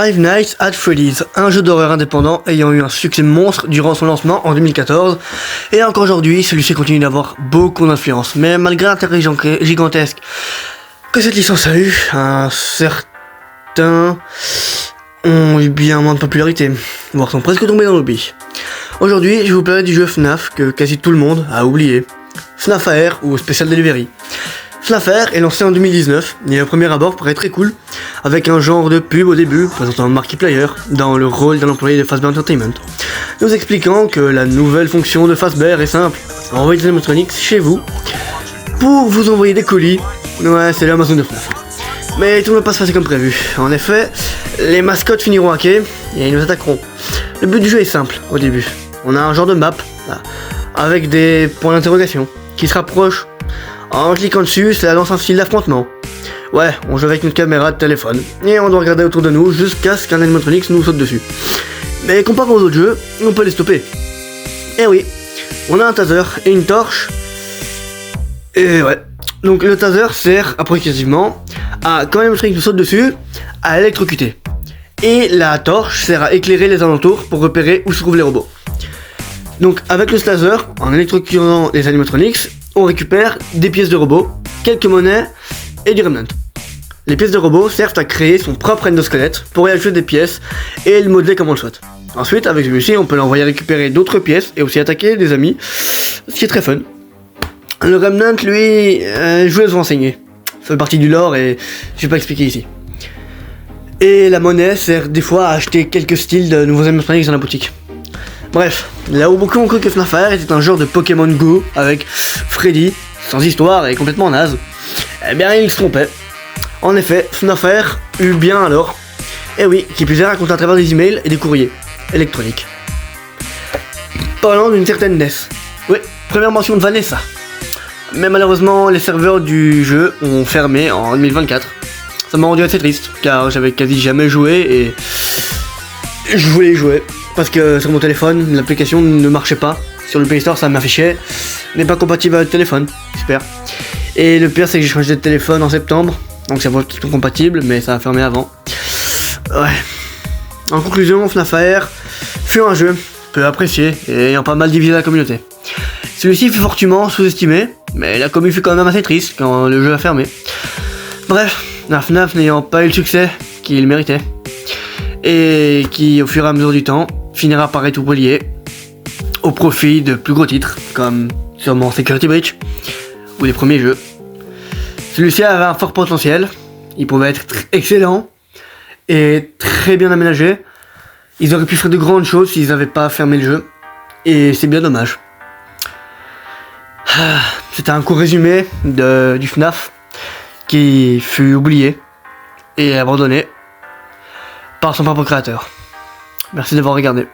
Five Nights at Freddy's, un jeu d'horreur indépendant ayant eu un succès monstre durant son lancement en 2014, et encore aujourd'hui, celui-ci continue d'avoir beaucoup d'influence. Mais malgré l'intérêt gigantesque que cette licence a eu, certains ont eu bien moins de popularité, voire sont presque tombés dans l'oubli. Aujourd'hui, je vous parlerai du jeu FNAF que quasi tout le monde a oublié, FNAF AR ou Special Delivery. FNAF AR est lancé en 2019 et au premier abord paraît très cool, avec un genre de pub au début présentant Markiplier dans le rôle d'un employé de Fazbear Entertainment, nous expliquant que la nouvelle fonction de Fazbear est simple: envoyer des animatronics chez vous pour vous envoyer des colis. Ouais, c'est l'Amazon de FNAF. Mais tout ne va pas se passer comme prévu. En effet, les mascottes finiront hackées et ils nous attaqueront. Le but du jeu est simple au début. On a un genre de map avec des points d'interrogation qui se rapprochent. En cliquant dessus, ça lance un style d'affrontement. Ouais, on joue avec une caméra de téléphone et on doit regarder autour de nous jusqu'à ce qu'un animatronics nous saute dessus. Mais comparé aux autres jeux, on peut les stopper. Et oui, on a un taser et une torche. Et ouais, donc le taser sert approximativement à, quand l'animatronics nous saute dessus, à électrocuter. Et la torche sert à éclairer les alentours pour repérer où se trouvent les robots. Donc avec le taser, en électrocutant les animatronics, on récupère des pièces de robots, quelques monnaies et du remnant. Les pièces de robots servent à créer son propre endosquelette pour y ajouter des pièces et le modeler comme on le souhaite. Ensuite, avec celui-ci, on peut l'envoyer récupérer d'autres pièces et aussi attaquer des amis, ce qui est très fun. Le remnant, lui, je vous laisse vous renseigner. Ça fait partie du lore et je vais pas expliquer ici. Et la monnaie sert des fois à acheter quelques styles de nouveaux animatronics dans la boutique. Bref, là où beaucoup ont cru que FNAF AR était un genre de Pokémon Go avec Freddy, sans histoire et complètement naze, eh bien ils se trompaient. En effet, FNAF AR eut bien alors, et oui, qui plus est raconté à travers des emails et des courriers électroniques. Parlant d'une certaine Ness. Oui, première mention de Vanessa. Mais malheureusement, les serveurs du jeu ont fermé en 2024. Ça m'a rendu assez triste, car j'avais quasi jamais joué et je voulais y jouer. Parce que sur mon téléphone, l'application ne marchait pas. Sur le Play Store, ça m'affichait n'est pas compatible avec le téléphone. Super. Et le pire, c'est que j'ai changé de téléphone en septembre. Donc ça va être compatible, mais ça a fermé avant. Ouais. En conclusion, FNAF AR fut un jeu peu apprécié et ayant pas mal divisé la communauté. Celui-ci fut fortement sous-estimé, mais la commu fut quand même assez triste quand le jeu a fermé. Bref, la FNAF n'ayant pas eu le succès qu'il méritait, et qui, au fur et à mesure du temps, finira par être oublié au profit de plus gros titres, comme sûrement Security Breach, ou les premiers jeux. Celui-ci avait un fort potentiel, il pouvait être excellent, et très bien aménagé. Ils auraient pu faire de grandes choses s'ils n'avaient pas fermé le jeu, et c'est bien dommage. C'était un court résumé du FNAF, qui fut oublié, et abandonné, par son propre créateur. Merci d'avoir regardé.